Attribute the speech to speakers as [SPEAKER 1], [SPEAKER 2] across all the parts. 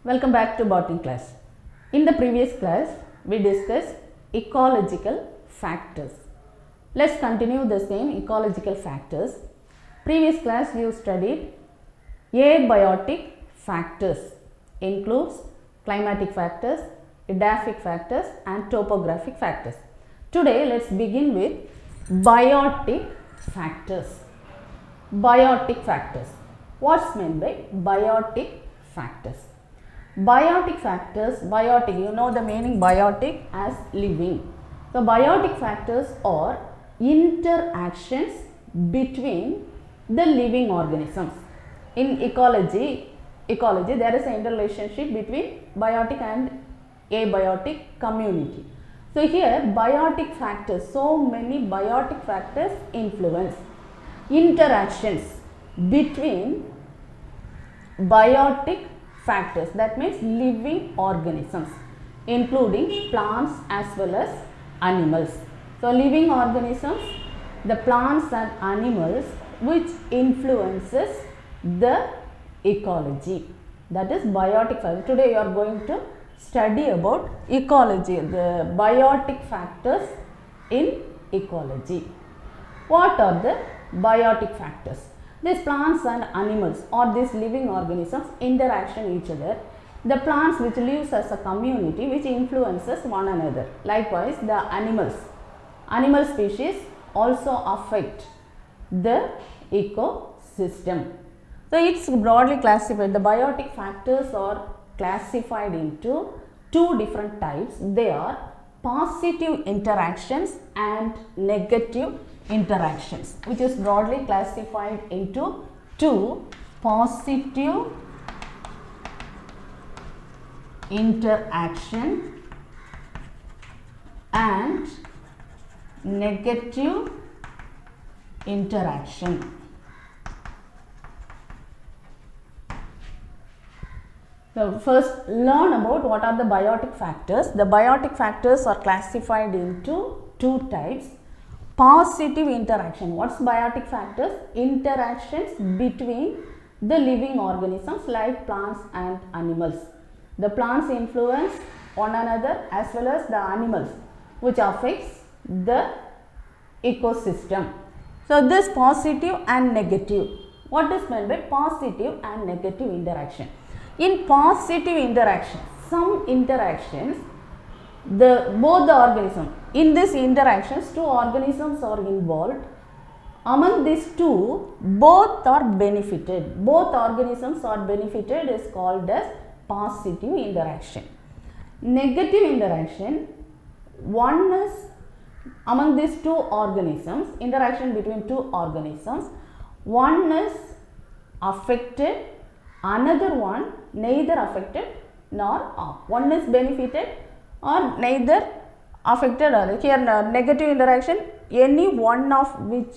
[SPEAKER 1] Welcome back to Botany class. In the previous class, we discussed ecological factors. Let's continue the same ecological factors. Previous class you studied abiotic factors, includes climatic factors, edaphic factors and topographic factors. Today let's begin with biotic factors. Biotic factors. What's meant by biotic factors? Biotic factors, biotic, you know the meaning biotic as living. So biotic factors are interactions between the living organisms. In ecology there is an interrelationship between biotic and abiotic community. So here biotic factors, so many biotic factors influence interactions between biotic factors, that means living organisms, including plants as well as animals. So living organisms, the plants and animals which influences the ecology, that is biotic factor. Today you are going to study about ecology, the biotic factors in ecology. What are the biotic factors? These plants and animals or these living organisms interaction each other. The plants which lives as a community which influences one another. Likewise the animal species also affect the ecosystem. So it's broadly classified. The biotic factors are classified into two different types. They are positive interactions and negative interactions, which is broadly classified into two: positive interaction and negative interaction. So first learn about what are the biotic factors. The biotic factors are classified into two types. Positive interaction. What's biotic factors? Interactions between the living organisms like plants and animals. The plants influence one another as well as the animals, which affects the ecosystem. So this positive and negative. What is meant by positive and negative interaction? In positive interaction, some interactions, both the organisms, in this interactions two organisms are involved. Among these two, both are benefited. Both organisms are benefited is called as positive interaction. Negative interaction, one is among these two organisms, interaction between two organisms, one is affected, another one neither affected nor harmed. One is benefited or neither affected or here negative interaction, any one of which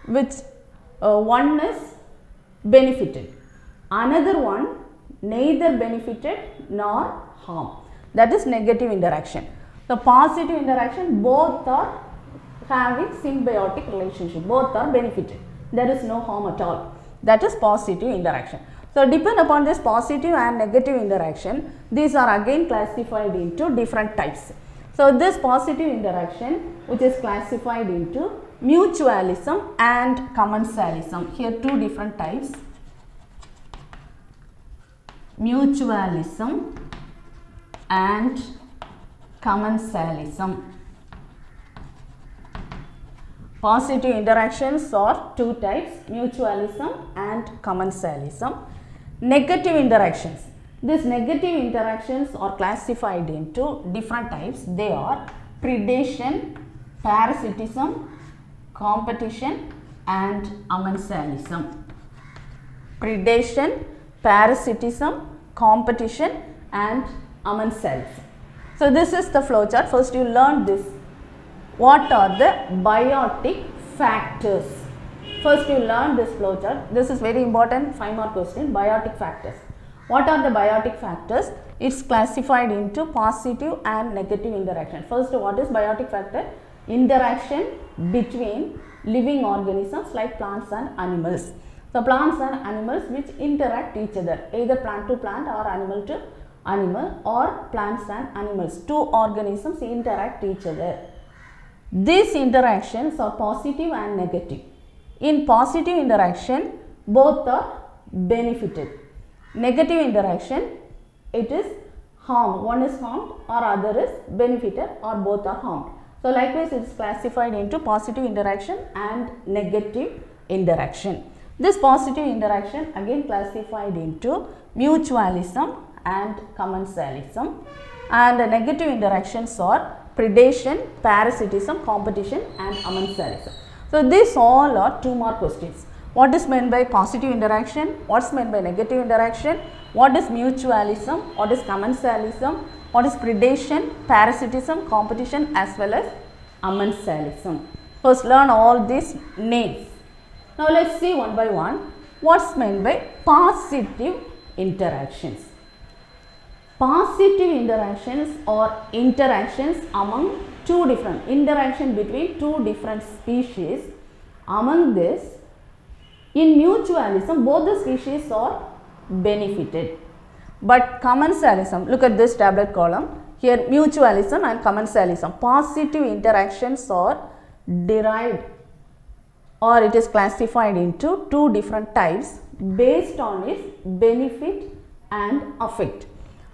[SPEAKER 1] one is benefited, another one neither benefited nor harm, that is negative interaction. The positive interaction, both are having symbiotic relationship, both are benefited, there is no harm at all, that is positive interaction. So depend upon this positive and negative interaction, these are again classified into different types. So this positive interaction which is classified into mutualism and commensalism. Here two different types, mutualism and commensalism. Positive interactions are two types, mutualism and commensalism. Negative interactions. These negative interactions are classified into different types. They are predation, parasitism, competition and amansalism. Predation, parasitism, competition and amansalism. So this is the flowchart. First you learn this. What are the biotic factors? First you learn this flowchart. This is very important, 5 mark question. Biotic factors. What are the biotic factors? It's classified into positive and negative interaction. First, what is biotic factor? Interaction between living organisms like plants and animals. So plants are animals which interact each other, either plant to plant or animal to animal, or plants and animals. Two organisms interact each other. These interactions are positive and negative. In positive interaction, both are benefited. Negative interaction, it is harmed. One is harmed or other is benefited, or both are harmed. So likewise, it is classified into positive interaction and negative interaction. This positive interaction again classified into mutualism and commensalism, and the negative interactions are predation, parasitism, competition and amansalism. So these all are 2 mark questions. What is meant by positive interaction? What is meant by negative interaction? What is mutualism? What is commensalism? What is predation, parasitism, competition as well as amansalism? First learn all these names. Now let us see one by one what is meant by positive interactions. Positive interactions or interactions among interaction between 2 different species. Among this, in mutualism, both the species are benefited. But commensalism, look at this tablet column. Here mutualism and commensalism, positive interactions are derived, or it is classified into 2 different types based on its benefit and effect.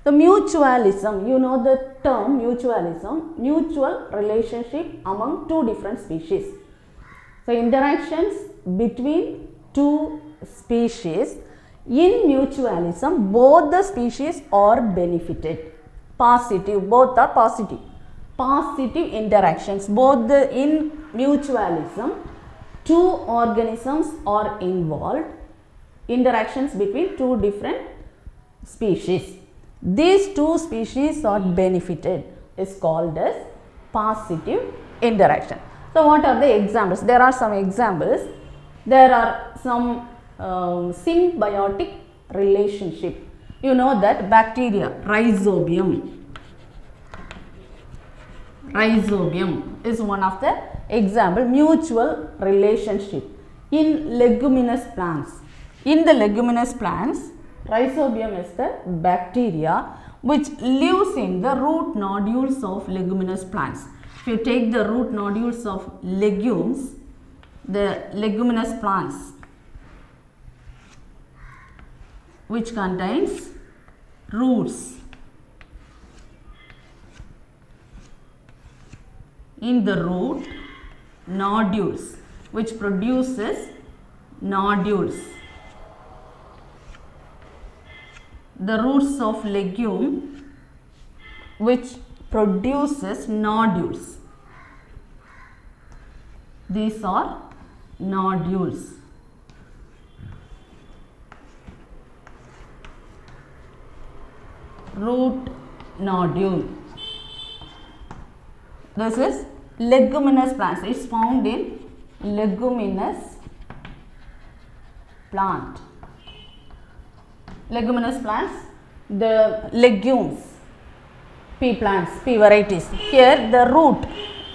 [SPEAKER 1] The mutualism, you know the term mutualism, mutual relationship among 2 different species. So interactions between 2 species. In mutualism, both the species are benefited. Positive, both are positive. Positive interactions, in mutualism, 2 organisms are involved. Interactions between 2 different species. These 2 species are benefited is called as positive interaction. So what are the examples? There are some examples. There are some symbiotic relationship. You know that bacteria, Rhizobium is one of the example, mutual relationship in leguminous plants. In the leguminous plants, Rhizobium is the bacteria which lives in the root nodules of leguminous plants. If you take the root nodules of legumes, the leguminous plants which contains roots, in the root nodules which produces nodules. The roots of legume which produces nodules. These are nodules. Root nodule. This is leguminous plants. It is found in leguminous plant. Leguminous plants, the legumes, pea plants, pea varieties. Here the root,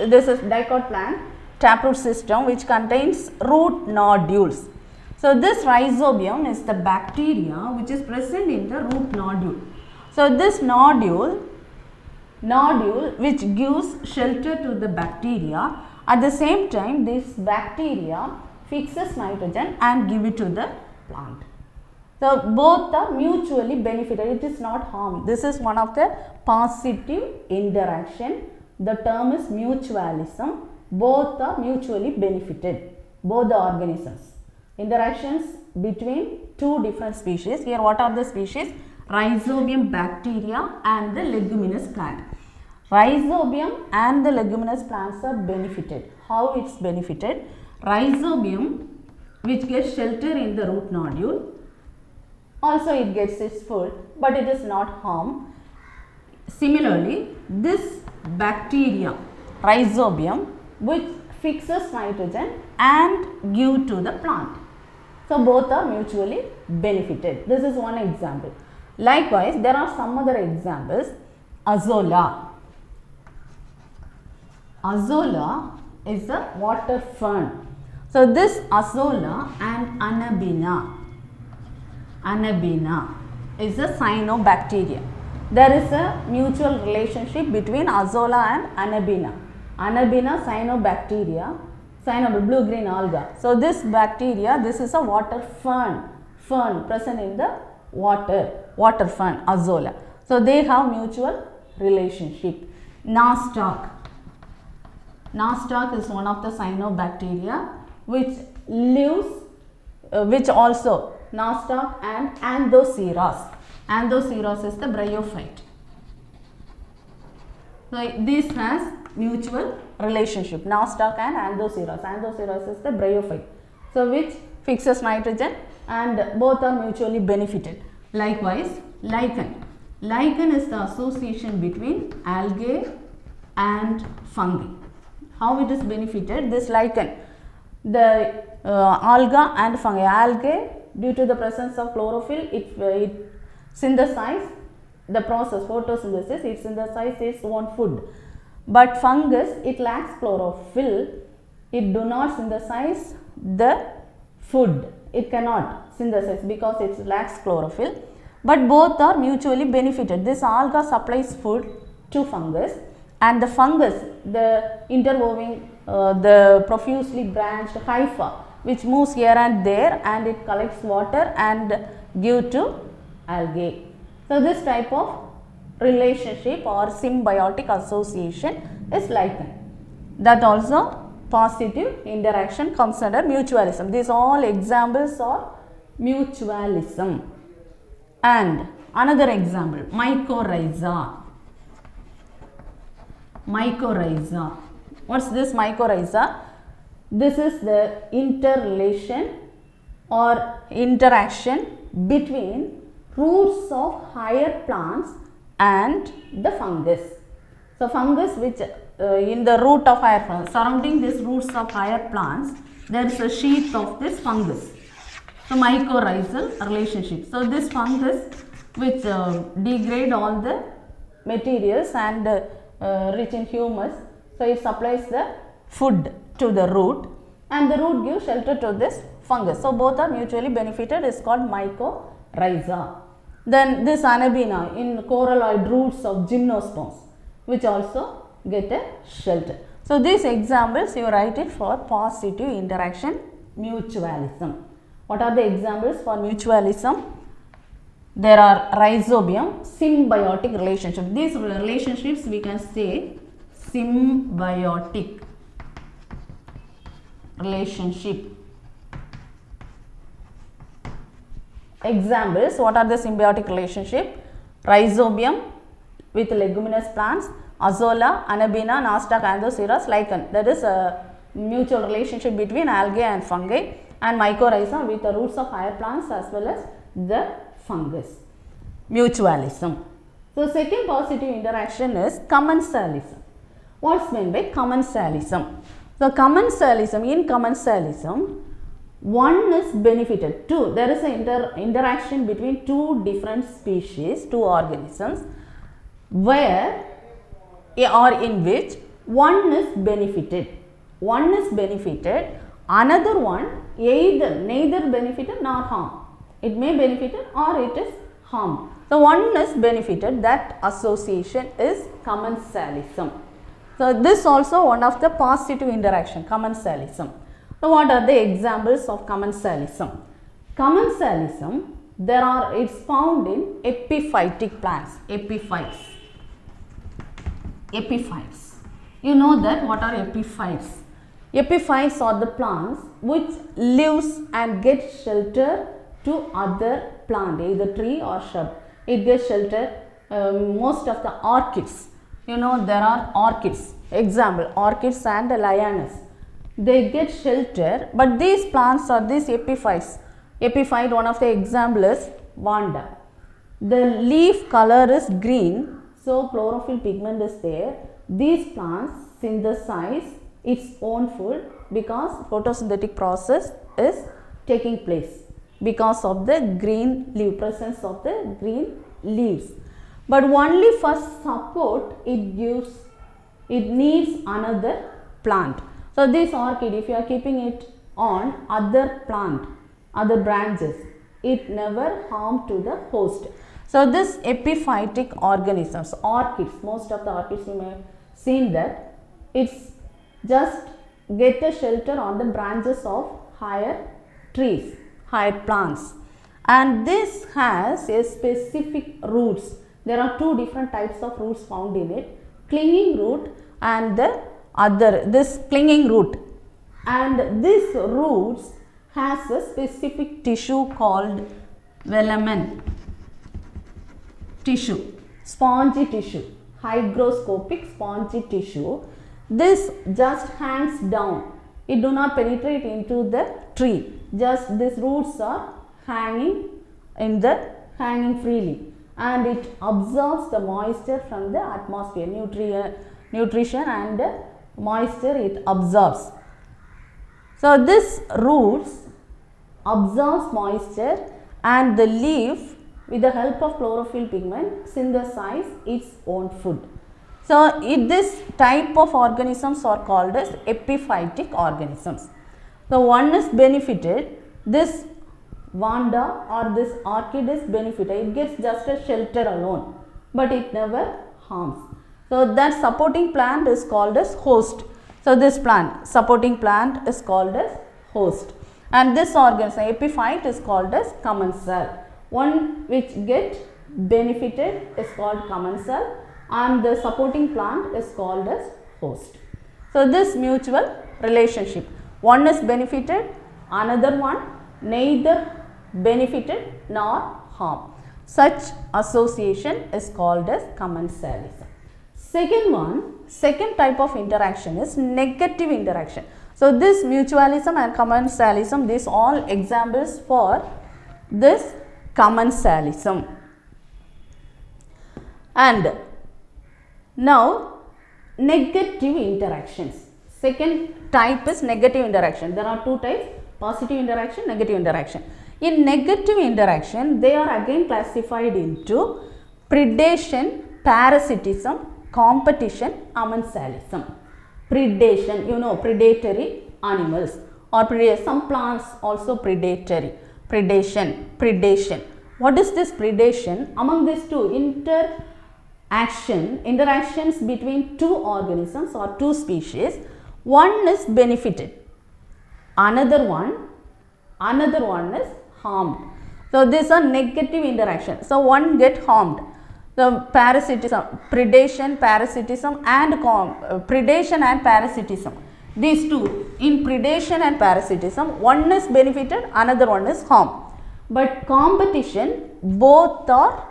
[SPEAKER 1] this is dicot plant, taproot system which contains root nodules. So this Rhizobium is the bacteria which is present in the root nodule. So this nodule which gives shelter to the bacteria, at the same time this bacteria fixes nitrogen and give it to the plant. So both are mutually benefited, it is not harm. This is one of the positive interaction. The term is mutualism. Both are mutually benefited, both the organisms. Interactions between 2 different species. Here what are the species? Rhizobium bacteria and the leguminous plant. Rhizobium and the leguminous plants are benefited. How it's benefited? Rhizobium which gets shelter in the root nodule, also it gets its food, but it is not harm. Similarly, this bacteria, Rhizobium, which fixes nitrogen and give to the plant. So both are mutually benefited. This is one example. Likewise, there are some other examples. Azolla. Azolla is a water fern. So this Azolla and Anabina is a cyanobacteria. There is a mutual relationship between Azolla and Anabina. Anabina cyanobacteria, blue-green alga. So this bacteria, this is a water fern present in the water fern, Azolla. So they have mutual relationship. Nostoc is one of the cyanobacteria which lives, which also Nostoc and Anthoceras. Anthoceras is the bryophyte. So this has mutual relationship, Nostoc and Anthoceras. Anthoceras is the bryophyte, so which fixes nitrogen, and both are mutually benefited. Likewise, lichen. Lichen is the association between algae and fungi. How it is benefited? This lichen, the alga and fungi. Algae, due to the presence of chlorophyll, it synthesize the process photosynthesis, it synthesizes its own food. But fungus, it lacks chlorophyll, it do not synthesize the food, it cannot synthesize because it lacks chlorophyll, but both are mutually benefited. This alga supplies food to fungus, and the fungus, the interwoven, the profusely branched hypha which moves here and there, and it collects water and give to algae. So this type of relationship or symbiotic association is lichen. That also positive interaction comes under mutualism. These all examples are mutualism. And another example, mycorrhiza. What's this mycorrhiza? This is the interrelation or interaction between roots of higher plants and the fungus. So fungus which in the root of higher plants, surrounding these roots of higher plants, there is a sheath of this fungus. So mycorrhizal relationship. So this fungus which degrade all the materials and rich in humus, so it supplies the food to the root, and the root gives shelter to this fungus. So both are mutually benefited, is called mycorrhiza. Then this Anabina in coralloid roots of gymnosperms, which also get a shelter. So these examples you write it for positive interaction mutualism. What are the examples for mutualism? There are Rhizobium, symbiotic relationship. These relationships we can say symbiotic relationship. Examples, what are the symbiotic relationship? Rhizobium with leguminous plants, Azolla, Anabina, Nostoc, Anthoceras, lichen. That is a mutual relationship between algae and fungi, and mycorrhiza with the roots of higher plants as well as the fungus. Mutualism. So second positive interaction is commensalism. What's meant by commensalism? So in commensalism, one is benefited, two, there is an interaction between two different species, two organisms, where or in which one is benefited, another one neither benefited nor harm. It may benefited or it is harm. So one is benefited, that association is commensalism. So this also one of the positive interaction, commensalism. So what are the examples of commensalism? Commensalism, it's found in epiphytic plants, epiphytes. You know that what are epiphytes? Epiphytes are the plants which lives and gets shelter to other plant, either tree or shrub. It gets shelter, most of the orchids. You know there are orchids, example orchids and lianas. They get shelter, but these plants are these epiphytes. Epiphyte, one of the example is Vanda. The leaf color is green, so chlorophyll pigment is there. These plants synthesize its own food because photosynthetic process is taking place because of the green leaf, presence of the green leaves. But only for support it needs another plant. So this orchid, if you are keeping it on other plant, other branches. It never harm to the host. So this epiphytic organisms, orchids, most of the orchids you may have seen that it's just get a shelter on the branches of higher trees, higher plants, and this has a specific roots. There are two different types of roots found in it, clinging root and the other, this clinging root, and this roots has a specific tissue called velamen tissue, spongy tissue, hygroscopic spongy tissue. This just hangs down, it do not penetrate into the tree, just these roots are hanging freely, and it absorbs the moisture from the atmosphere, nutrition and moisture it absorbs. So this roots absorbs moisture, and the leaf with the help of chlorophyll pigment synthesize its own food. So this type of organisms are called as epiphytic organisms. So one is benefited, this vanda or this orchid is benefited, it gets just a shelter alone, but it never harms. So that supporting plant is called as host. So this plant, supporting plant is called as host, and this organism epiphyte is called as commensal. One which get benefited is called commensal, and the supporting plant is called as host. So this mutual relationship, one is benefited, another one neither benefited nor harm. Such association is called as commensalism. Second type of interaction is negative interaction. So this mutualism and commensalism, these all examples for this commensalism. And now negative interactions. Second type is negative interaction. There are two types, positive interaction, negative interaction. In negative interaction, they are again classified into predation, parasitism, competition, amansalism. Predation, you know, predatory animals, or some plants also predatory. Predation. What is this predation? Among these two, interactions between two organisms or two species, one is benefited, another one is harmed. So these are negative interaction. So one get harmed. The parasitism, predation, parasitism, and predation and parasitism. These two, in predation and parasitism, one is benefited, another one is harmed. But competition, both are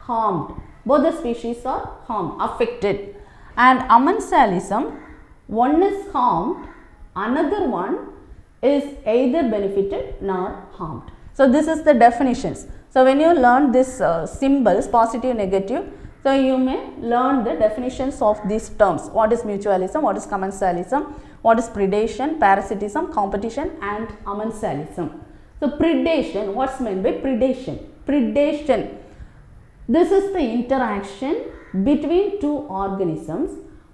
[SPEAKER 1] harmed. Both the species are harmed, affected. And amansalism, one is harmed, another one is either benefited nor harmed. So this is the definitions. So when you learn this symbols, positive, negative, so you may learn the definitions of these terms. What is mutualism, what is commensalism, what is predation, parasitism, competition, and amansalism. So predation, what's meant by predation? Predation, this is the interaction between two organisms.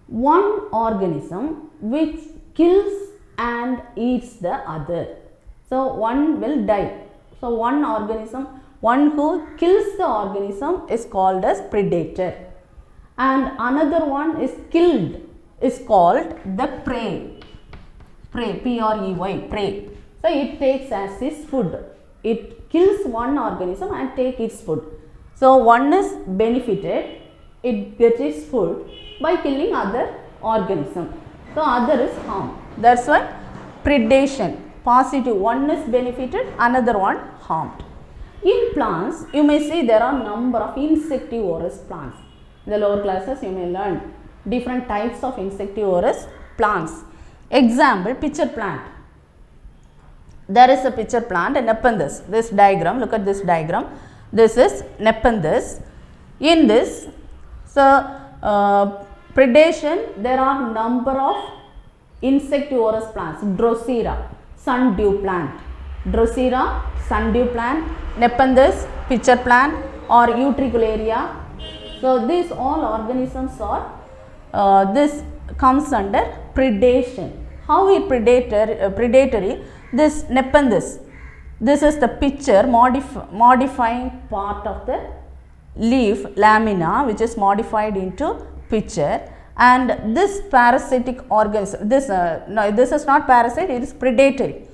[SPEAKER 1] One organism which kills and eats the other. So one will die. So one organism, one who kills the organism is called as predator, and another one is killed is called the prey. P-R-E-Y, prey. So it takes as its food. It kills one organism and takes its food. So one is benefited, it gets its food by killing other organism. So other is harmed. That's why predation, positive, one is benefited, another one harmed. In plants, you may see there are number of insectivorous plants. In the lower classes, you may learn different types of insectivorous plants. Example, pitcher plant. There is a pitcher plant, a Nepenthes. This diagram, look at this diagram. This is Nepenthes. In this, so predation, there are number of insectivorous plants. Drosera, sundew plant. Drosera, sundew plant. Nepenthes, pitcher plant, or Utricularia. So these all organisms are this comes under predation. How is predatory? this Nepenthes, this is the picture modifying part of the leaf lamina, which is modified into picture, and this parasitic organism, this no, this is not parasite, it is predatory.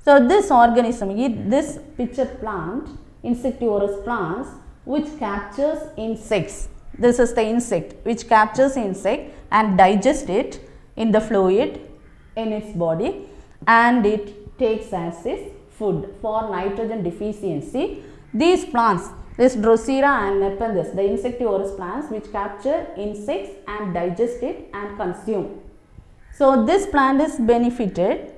[SPEAKER 1] So this organism, this picture plant, insectivorous plants, which captures insects. This is the insect which captures insect and digests it in the fluid in its body, and it takes as its food for nitrogen deficiency. These plants, this Drosera and Nepenthes, the insectivorous plants which capture insects and digest it and consume. So this plant is benefited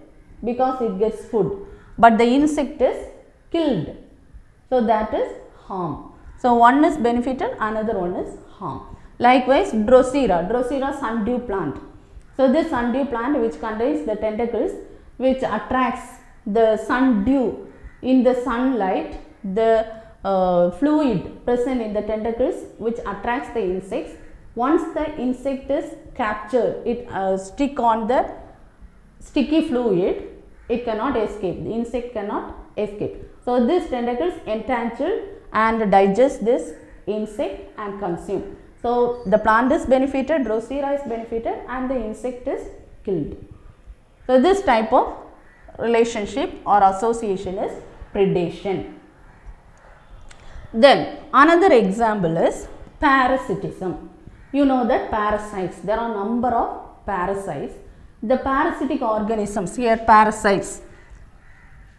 [SPEAKER 1] because it gets food, but the insect is killed. So that is harm. So one is benefited, another one is harm. Likewise, Drosera sundew plant. So this sundew plant which contains the tentacles which attracts the sundew in the sunlight, the fluid present in the tentacles which attracts the insects. Once the insect is captured, it stick on the sticky fluid, it cannot escape, the insect cannot escape. So this tentacles entangle and digest this insect and consume. So the plant is benefited, Drosera is benefited, and the insect is killed. So this type of relationship or association is predation. Then another example is parasitism. You know that parasites, there are number of parasites. The parasitic organisms, here parasites.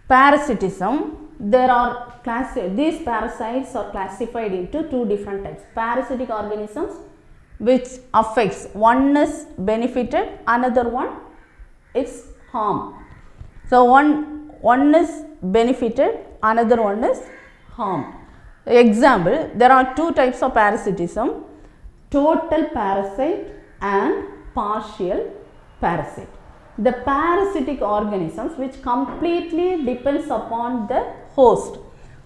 [SPEAKER 1] Parasitism, there are these parasites are classified into two different types. Parasitic organisms which affects, one is benefited, another one is harm. So one is benefited, another one is harm. Example, there are two types of parasitism, total parasite and partial parasite. The parasitic organisms which completely depends upon the host.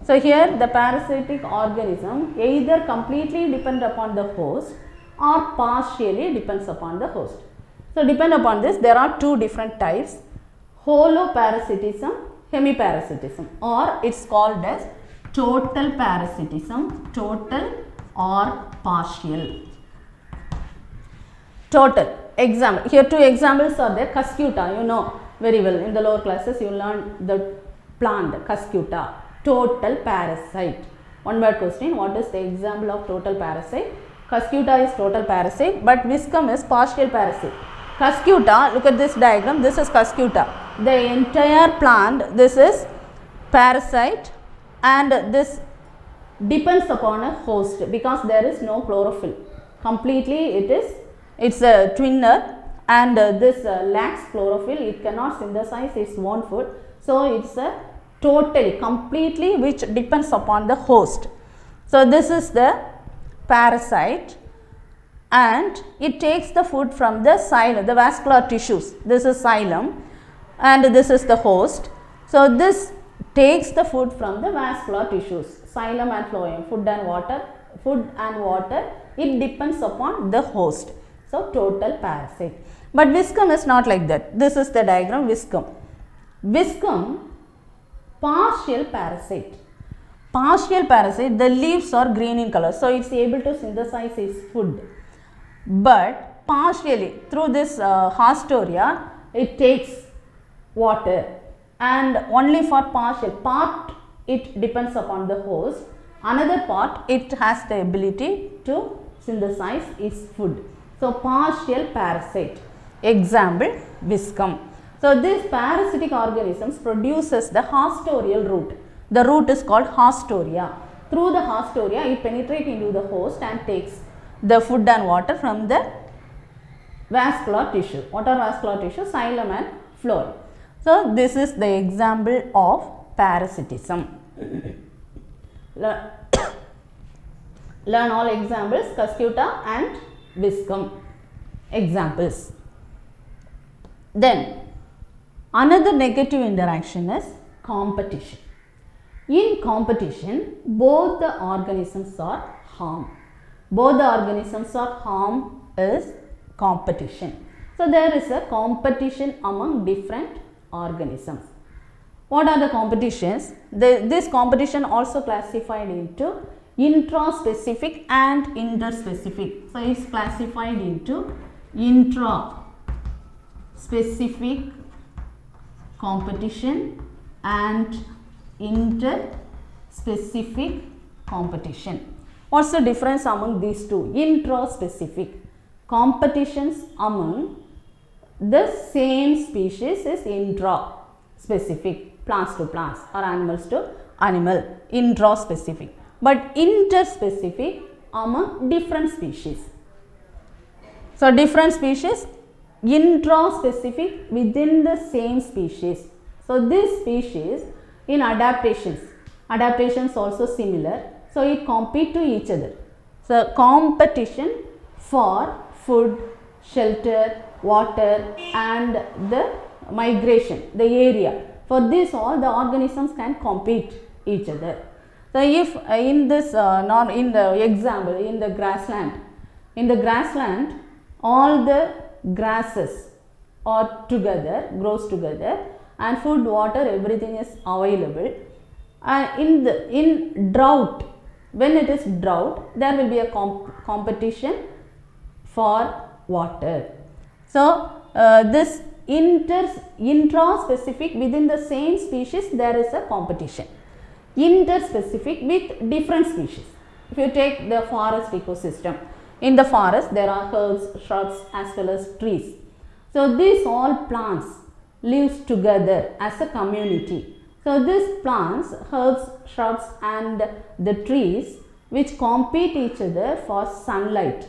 [SPEAKER 1] So here the parasitic organism either completely depend upon the host or partially depends upon the host. So depend upon this, there are two different types, holoparasitism, hemiparasitism, or it's called as total parasitism, total or partial. Total. Example, here two examples are there. Cuscuta, you know very well, in the lower classes you learn the plant Cuscuta, total parasite. One word question, what is the example of total parasite? Cuscuta is total parasite, but Viscum is partial parasite. Cuscuta, look at this diagram, this is Cuscuta. The entire plant, this is parasite, and this depends upon a host because there is no chlorophyll. Completely it's a twinner, and this lacks chlorophyll, it cannot synthesize its own food. So it's a totally, completely which depends upon the host. So this is the parasite, and it takes the food from the xylem, the vascular tissues. This is xylem and this is the host. So this takes the food from the vascular tissues, xylem and phloem, food and water, it depends upon the host. So total parasite. But Viscum is not like that. This is the diagram, Viscum. Viscum, partial parasite. Partial parasite, the leaves are green in color, so it's able to synthesize its food. But partially, through this Hastoria, it takes water, and only for partial part it depends upon the host. Another part it has the ability to synthesize its food. So partial parasite. Example, Viscum. So this parasitic organisms produces the Hastorial root. The root is called Hastoria. Through the Hastoria, it penetrates into the host and takes the food and water from the vascular tissue. What are vascular tissue? Xylem and phloem. So this is the example of parasitism. Learn all examples, Cuscuta and Viscum examples. Then another negative interaction is competition. In competition, both the organisms are harmed. Both the organisms are harmed is competition. So there is a competition among different organisms. What are the competitions? This competition also classified into intraspecific and interspecific. So, it is classified into intraspecific competition and interspecific competition. What's the difference among these two? Intraspecific competitions among the same species is intraspecific, plants to plants or animals to animal, intraspecific. But interspecific among different species. So, different species, intraspecific within the same species. So, this species in adaptations also similar. So, it compete to each other. So, competition for food, shelter, water and the migration, the area. For this all the organisms can compete each other. So, if in this in the example in the grassland all the grasses are together, grows together and food, water, everything is available. And in drought, when it is drought, there will be a competition for water. So, this intraspecific within the same species there is a competition. Interspecific with different species. If you take the forest ecosystem, in the forest there are herbs, shrubs as well as trees. So, these all plants lives together as a community. So, these plants, herbs, shrubs and the trees which compete each other for sunlight.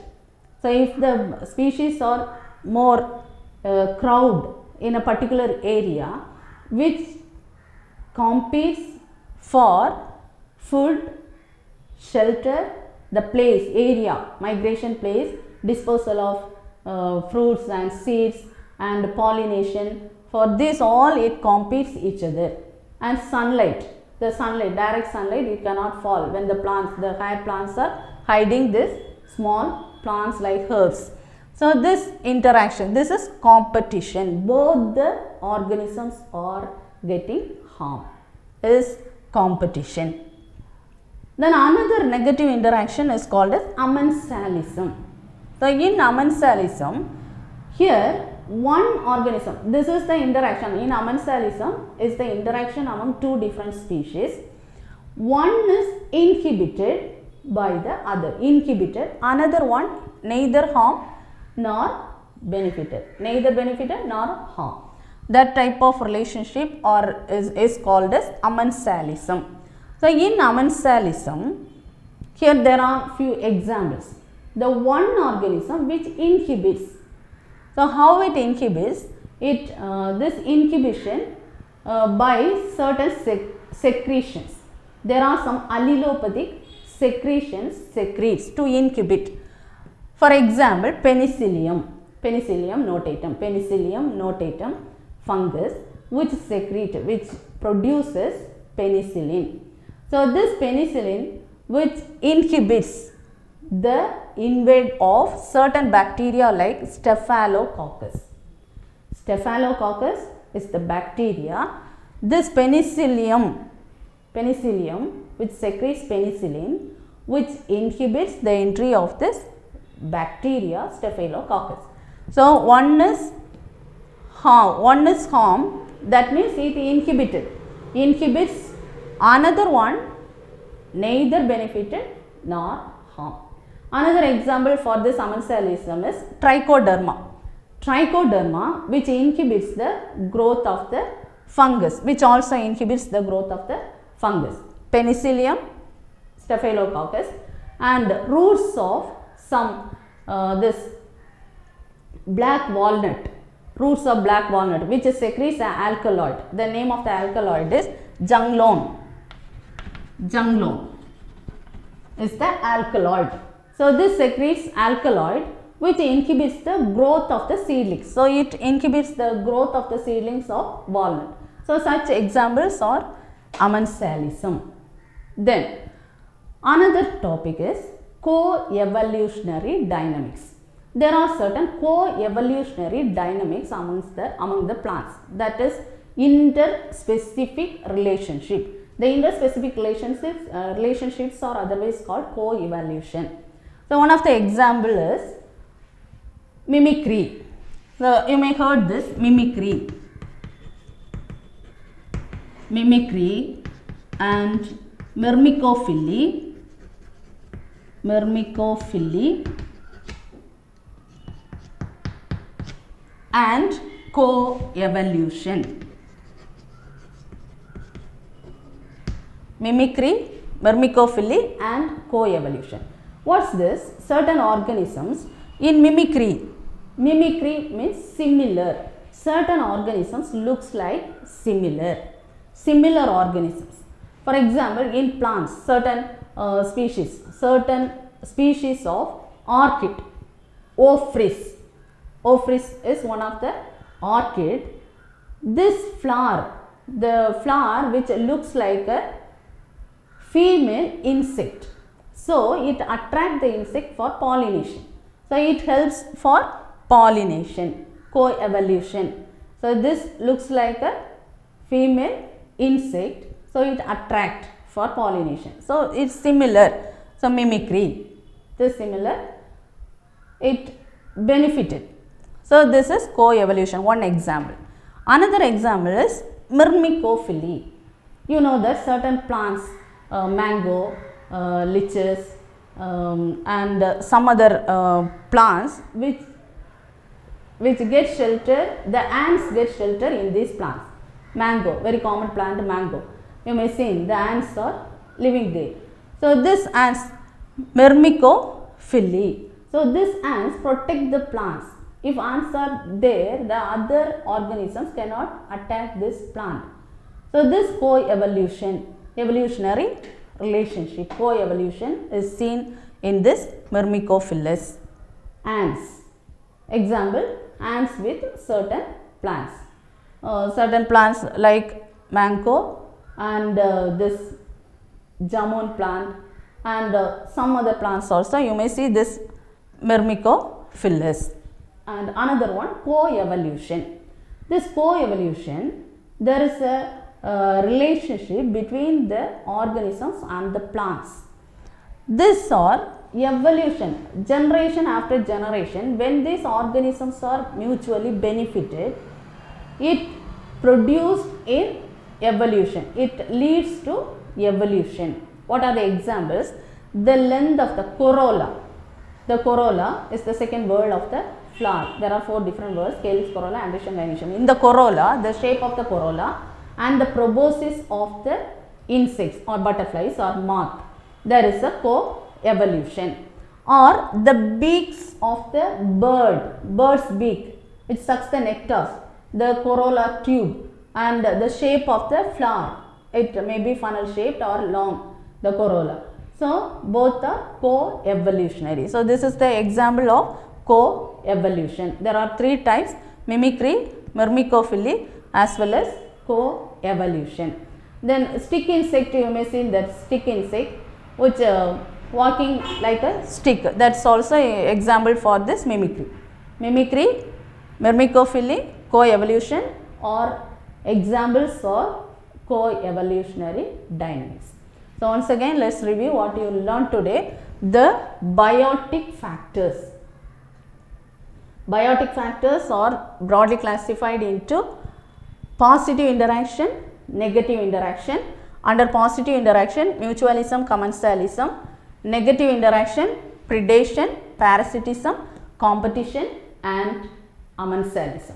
[SPEAKER 1] So, if the species are more crowd in a particular area which competes for food, shelter, the place, area, migration place, dispersal of fruits and seeds and pollination. For this all it competes each other. And sunlight, the sunlight, direct sunlight, it cannot fall when the plants, the higher plants are hiding this small plants like herbs. So, this interaction, this is competition, both the organisms are getting harm, is competition. Then another negative interaction is called as Amansalism. So, in Amansalism, here one organism, this is the interaction in Amansalism is the interaction among two different species. One is inhibited by the other, inhibited, another one neither harm nor benefited, neither benefited nor harm. That type of relationship or is called as Amansalism. So, in Amansalism, here there are few examples. The one organism which inhibits. So, how it inhibits? It this inhibition by certain secretions. There are some allelopathic secretions secretes to inhibit. For example, penicillium notatum fungus which produces penicillin. So, this penicillin which inhibits the invade of certain bacteria like Staphylococcus. Staphylococcus is the bacteria. This penicillium which secretes penicillin which inhibits the entry of this bacteria Staphylococcus. So, one is harm, that means it inhibits, another one neither benefited nor harm. Another example for this Amansalism is trichoderma which inhibits the growth of the fungus, which also inhibits the growth of the fungus. Penicillium, Staphylococcus and roots of some this black walnut, roots of black walnut which secretes an alkaloid. The name of the alkaloid is junglone. Junglone is the alkaloid. So, this secretes alkaloid which inhibits the growth of the seedlings. So, it inhibits the growth of the seedlings of walnut. So, such examples are Amansalism. Then, another topic is co-evolutionary dynamics. There are certain co-evolutionary dynamics among the plants, that is interspecific relationship. The interspecific relationships are otherwise called co-evolution. So, one of the example is mimicry. So, you may heard this mimicry and myrmecophily and co-evolution. Mimicry, myrmecophily and co-evolution. What's this? Certain organisms in mimicry means similar. Certain organisms looks like similar organisms. For example, in plants, certain species of orchid, Ophrys is one of the orchid. This flower, the flower which looks like a female insect, so it attracts the insect for pollination. So it helps for pollination, co-evolution. So this looks like a female insect, so it attracts for pollination. So it's similar. So mimicry, this similar, it benefited. So this is co-evolution, one example. Another example is myrmecophily. You know that certain plants, mango, liches, and some other plants which get shelter, the ants get shelter in these plants. Mango, very common plant, mango. You may see the ants are living there. So this ants, myrmecophily. So these ants protect the plants. If ants are there, the other organisms cannot attack this plant. So this co-evolution, evolutionary relationship, co-evolution is seen in this myrmecophilous ants. Example, ants with certain plants. Certain plants like mango and this jamun plant and some other plants also, you may see this myrmecophilous. And another one, co-evolution. This co-evolution, there is a relationship between the organisms and the plants. This are evolution, generation after generation. When these organisms are mutually benefited, it produced in evolution. It leads to evolution. What are the examples? The length of the corolla. The corolla is the second word of the flower. There are 4 different words: calyx, corolla, ambition, gynoecium. In the corolla, the shape of the corolla and the proboscis of the insects or butterflies or moth, there is a co-evolution. Or the beaks of the bird's beak, it sucks the nectar, the corolla tube, and the shape of the flower, it may be funnel shaped or long, the corolla. So both are co-evolutionary. So this is the example of co-evolution. There are 3 types: mimicry, myrmecophily, as well as co-evolution. Then stick insect, you may see that stick insect which walking like a stick, that's also an example for this mimicry. Mimicry, myrmecophily, co-evolution or examples for co-evolutionary dynamics. So once again, let's review what you learned today. The biotic factors. Biotic factors are broadly classified into positive interaction, negative interaction. Under positive interaction, mutualism, Amansalism. Negative interaction, predation, parasitism, competition and Amansalism.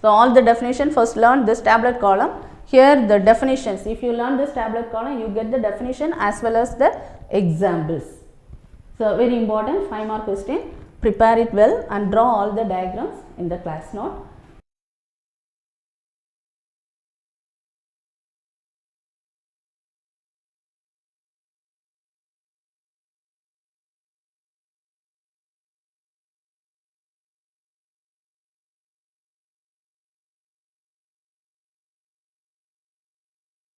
[SPEAKER 1] So all the definition, first learn this tablet column. Here the definitions, if you learn this tablet column, you get the definition as well as the examples. So very important 5-mark question. Prepare it well and draw all the diagrams in the class note.